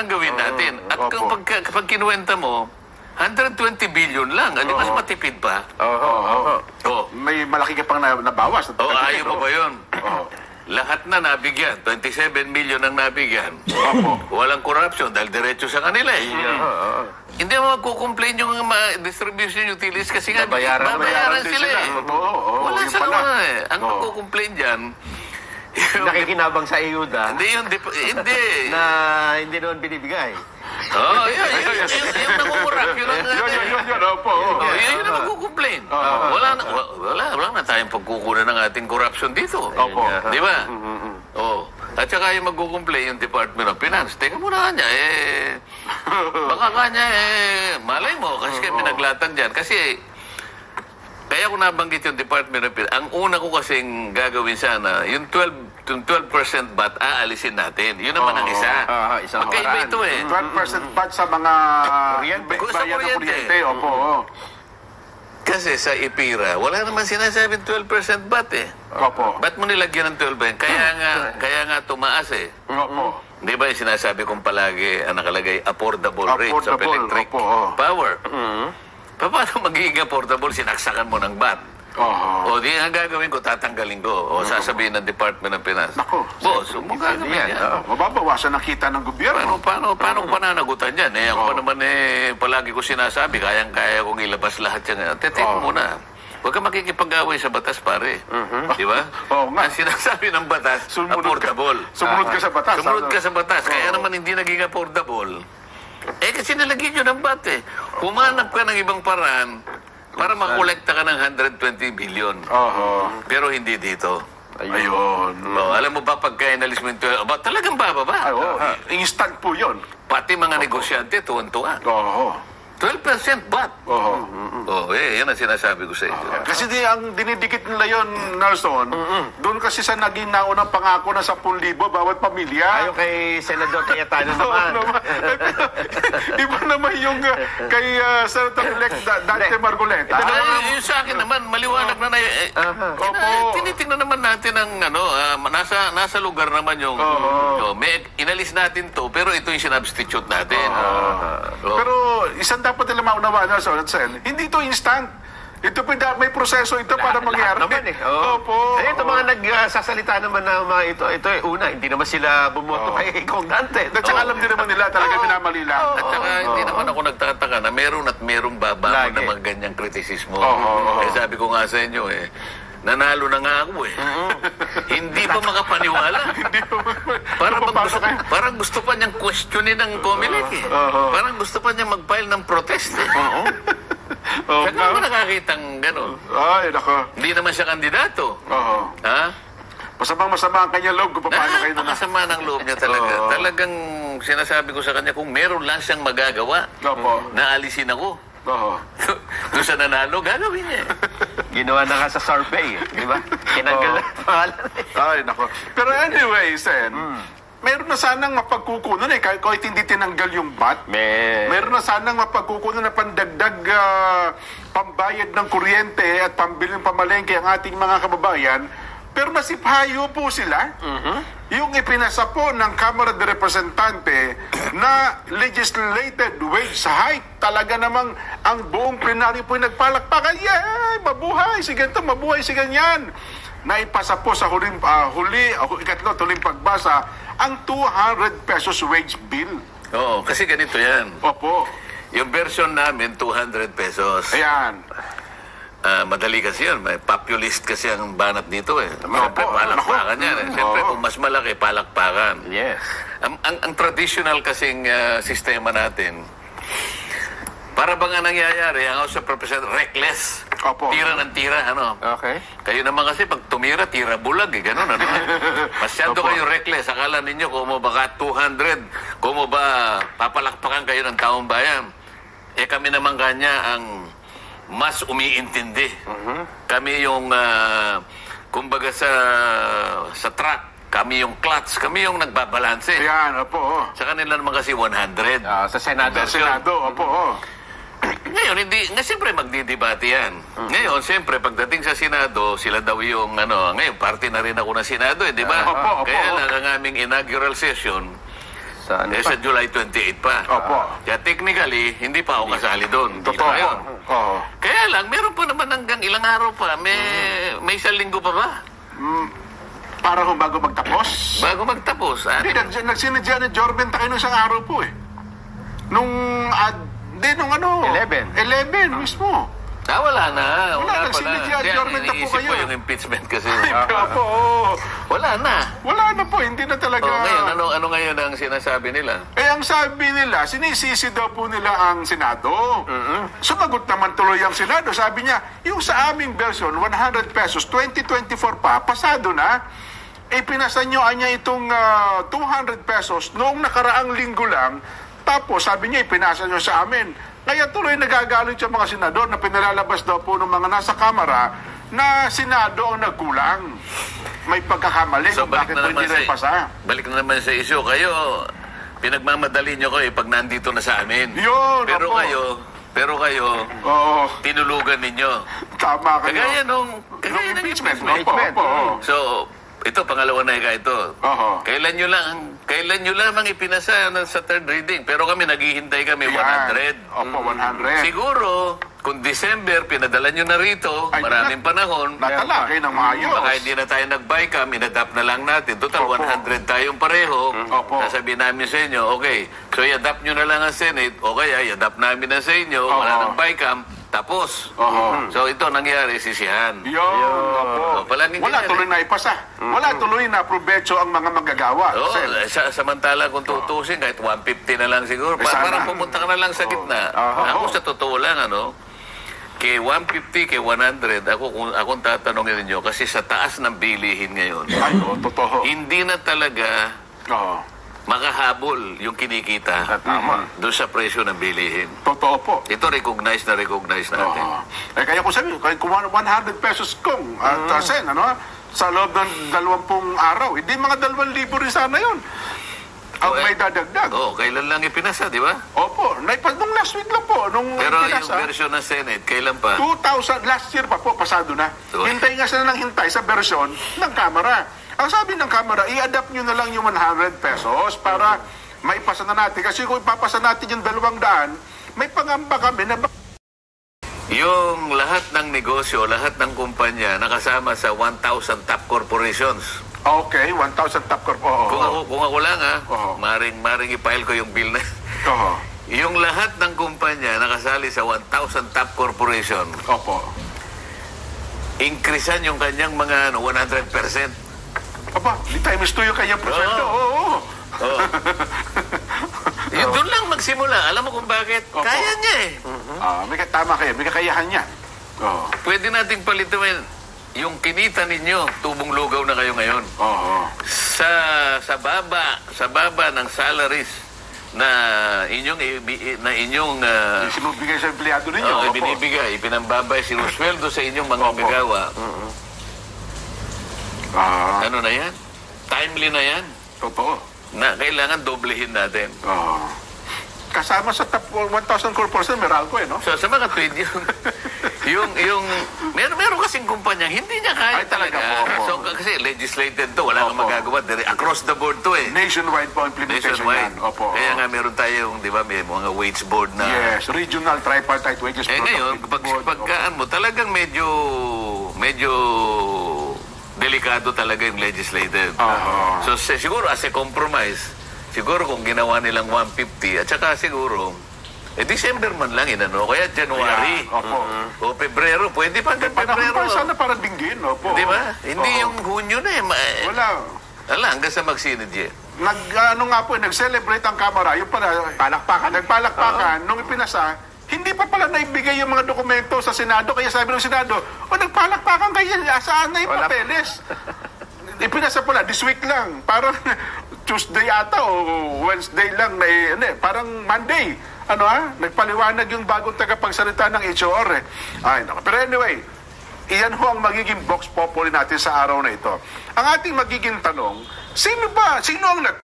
na ang gawin natin. At kapag kinuwenta mo, 120 billion lang. Di mas matipid pa? May malaki ka pang nabawas. Ayaw mo ba yun? Lahat na nabigyan. 27 million ang nabigyan. Walang corruption dahil diretso sa kanila eh. Hindi mo magkukomplain yung distribution utilities kasi nga babayaran sila eh. Wala sa mga eh. Ang magkukomplain dyan, nakikinabang sa ayuda. Hindi. Na hindi naman binibigay. Yung nangungurap, yun ang yun ang magkukomplain. Wala na tayong pagkukunan ng ating corruption dito. Di ba? At saka yung magkukomplain yung Department of Finance. Teka muna kanya, baka kanya, malay mo, kasi kami naglatag dyan. Kasi, kaya ko nabanggit yung Department of Finance. Ang una ko kasing gagawin sana, yung 12% VAT, aalisin natin. Yun naman ang isa. Magkaiba ito eh. 12% VAT sa mga bayan ng kuryente. Kasi sa IPIRA, wala naman sinasabing 12% VAT eh. Ba't mo nilagyan ng 12%? Kaya nga tumaas eh. Di ba yung sinasabi kong palagi, ang nakalagay, affordable rates of electric power. Paano magiging affordable? Sinaksakan mo ng VAT. Di ang gagawin ko, tatanggalin ko. Sasabihin ng Department of Finance. Boss, gagawin yan. Mababawasan ang kita ng gobyerno. Paano pananagutan yan? Ako pa naman palagi ko sinasabi, kayang-kaya kong ilabas lahat yan. Tete mo muna. Huwag ka makikipag-away sa batas, pare. Di ba? Ang sinasabi ng batas, affordable. Sumunod ka sa batas. Sumunod ka sa batas. Kaya naman hindi naging affordable. Kasi nalagyan nyo ng bat eh. Humanap ka ng ibang paraan para makolekta ka ng 120 billion. Pero hindi dito. Ayun. Alam mo ba pagka inalis mo yung 12, talagang bababa. Instant po yun. Pati mga negosyante, tuwan-tuwa. 12% VAT. Yan ang sinasabi ko sa inyo. Kasi ang dinidikit nila yun, Nelson, doon kasi sa naging naunang pangako na 10,000 bawat pamilya. Ayaw kay Senador Cayetano naman. Iba naman yung kay Senator-elect Dante Margoleta. Yung sa akin naman, maliwanag na tinitingnan naman natin ang nasa lugar naman yung may inalis natin to, pero ito yung sinubstitute natin. Pero isang dapat nila maunawa na hindi ito instant. Ito may proseso ito para mangyari. Naman eh. Ito mga nagsasalita naman na mga ito una, hindi naman sila bumoto kay Kong Dante. At saka alam din naman nila talaga minamali lang. At saka hindi naman ako nagtataka na merong babangon naman ganyang kritisismo. Sabi ko nga sa inyo nanalo na nga ako Hindi pa makapaniwala. Parang gusto pa niyang questionin ng COMELEC Parang gusto pa niyang mag-file ng protest Saka mo nakakitang gano'n. Hindi naman siya kandidato. Masamang-masama ang kanyang loob kung paano kayo Masama ng loob niya talaga. Talagang sinasabi ko sa kanya, kung meron lang siyang magagawa, naalisin ako. Doon sa nanalo, gagawin niya. Ginawa na nga sa survey, di ba? Tinanggal na pangalan. Pero anyway, Sen, meron na sanang mapagkukunan kahit hindi tinanggal yung VAT. Meron na sanang mapagkukunan na pandagdag pambayad ng kuryente at pambiling pamalengke ang ating mga kababayan. Pero nasiphayo po sila. Yung ipinasa po ng Kamara de Representante na legislated wage hike. Talaga namang ang buong plenaryo po nagpalakpakan. Mabuhay si ganito, mabuhay si ganyan. Naipasa po sa huling pagbasa ang 200 pesos wage bill. Kasi ganito yan. Yung version namin, 200 pesos. Ayan. Madali kasi yun. May populist kasi ang banat dito Siyempre, palakpakan yan Siyempre, kung mas malaki, palakpakan. Yes. Ang traditional kasing sistema natin, para bang ang nangyayari, ang House of Representatives, reckless. Tira ng tira, Kayo naman kasi, pag tumira, tira bulag, gano'n, Masyado kayo reckless. Akala ninyo, kung baka 200, kung ba papalakpakan kayo ng taong bayan. Kami naman kanya ang mas umiintindi. Kami yung, kumbaga sa truck, kami yung clutch, kami yung nagbabalanse. Ayan, Sa kanila naman kasi 100. Sa Senado. Ngayon, siyempre magdidebate yan. Ngayon, siyempre, pagdating sa Senado, sila daw yung, ngayon, party na rin ako ng Senado, di ba? Kaya lang, ang aming inaugural session, Sa July 28 pa. Opo. Kaya technically, hindi pa ako kasali doon. Totoo. Kaya lang, meron pa naman hanggang ilang araw pa. May isang linggo pa ba? Para kung bago magtapos? Bago magtapos. Hindi, nagsinadya ni Jorben Takino isang araw po eh. Nung 11 mismo. Wala na. Wala, nagsinadya po Iniisip kayo. ko yung impeachment kasi. Opo. Wala na. Wala na po, hindi na talaga. Ngayon, ano ngayon ang sinasabi nila? Ang sabi nila, sinisisi daw po nila ang Senado. Sumagot naman tuloy ang Senado. Sabi niya, yung sa aming version, 100 pesos, 2024 pa, pasado na. Pinasa nyo niya itong 200 pesos noong nakaraang linggo lang. Tapos, sabi niya, ipinasa nyo sa amin. Kaya tuloy nagagalit yung mga senador na pinalalabas daw po ng mga nasa Kamara na Senado ang nagkulang. May pagkakamali kung bakit po hindi na ipasa. Balik na naman sa issue. Kayo, pinagmamadali nyo kayo pag nandito na sa amin. Yun, Pero kayo, tinulugan ninyo. Tama kayo. Kagaya ng impeachment. So, ito, pangalawa na ito. Kailan nyo lamang ipinasa sa third reading. Pero kami, naghihintay kami 100. Opo, 100. Siguro, kung December, pinadala nyo na rito, maraming panahon. Natalagay ng maayos. Baka hindi na tayo nag-bycam, inadapt na lang natin. Total, 100 tayong pareho. Sasabihin namin sa inyo, okay, so i-adapt nyo na lang ang Senate, o kaya i-adapt namin na sa inyo, wala ng bycam, tapos. So ito nangyari, sisihan. Wala tuloy na ipasa. Wala tuloy na provecho ang mga manggagawa. Samantala kung tutusin, kahit 150 na lang siguro. Parang pumunta ka na lang sa gitna. Ako sa totoo lang, kay 150, kay 100, akong tatanungin ninyo, kasi sa taas ng bilihin ngayon, totoo. hindi na talaga makahabol yung kinikita doon sa presyo ng bilihin. Totoo po. Ito recognize natin. Kaya kung sabi, kung 100 pesos kung Sen, sa loob ng 20 araw, hindi mga 2,000 rin sana yun. Ang may dadagdag. Kailan lang ipinasa, di ba? Opo. Nung last week lang po. Pero yung version ng Senate, kailan pa? 2,000, last year pa po, pasado na. Hintay nga sila ng hintay sa version ng Kamara. Ang sabi ng Kamara, i-adapt nyo na lang yung 100 pesos para maipasa na natin. Kasi kung ipapasa natin yung 200, may pangamba kami na yung lahat ng negosyo, lahat ng kumpanya nakasama sa 1,000 top corporations. Okay, 1,000 top corporations. Kung ako lang maring i-file ko yung bill na. Yung lahat ng kumpanya nakasali sa 1,000 top corporation. Increasean yung kanyang mga 100%. Di times 2 yung kanyang presento. Doon lang magsimula. Alam mo kung bakit? Kaya niya Tama kayo. May kakayahan niya. Pwede nating palitin yung kinita ninyo, tubong lugaw na kayo ngayon. Sa baba ng salaries na inyong sinubigay sa empleyado ninyo. Ibinibigay, ipinambabay sinusweldo sa inyong mga gagawa. Ano na yan? Timely na yan. Totoo. Na kailangan doblehin natin. Kasama sa top 1,000 corporation, Meralco no? So, sa mga tweet meron kasing kumpanya, hindi niya kaya talaga. So, kasi legislated to, wala kang magagawa. Across the board to Nationwide po implementation yan. Kaya nga meron tayong, di ba, may mga wage board na. Yes, regional tripartite wages board. Ngayon, pagkaan mo, talagang medyo delikado talaga yung legislated. So, siguro as a compromise, siguro kung ginawa nilang 150, at saka siguro, December man lang kaya January. O Pebrero, pwede pa hanggang Pebrero. Sana para dinggin, Di ba? Hindi yung Hunyo na Wala, hanggang sa magsinid nag-celebrate ang Kamara, yung pala, nagpalakpakan, nung ipinasa, hindi pa pala naibigay yung mga dokumento sa Senado, kaya sabi ng Senado, nagpalakpakan kayo, saan na yung papeles? Ipinasa pala, this week lang, parang Tuesday ata o Wednesday lang, parang Monday. Nagpaliwanag yung bagong tagapagsalita ng HOR Pero anyway, iyan ho ang magiging box populi natin sa araw na ito. Ang ating magiging tanong, sino ang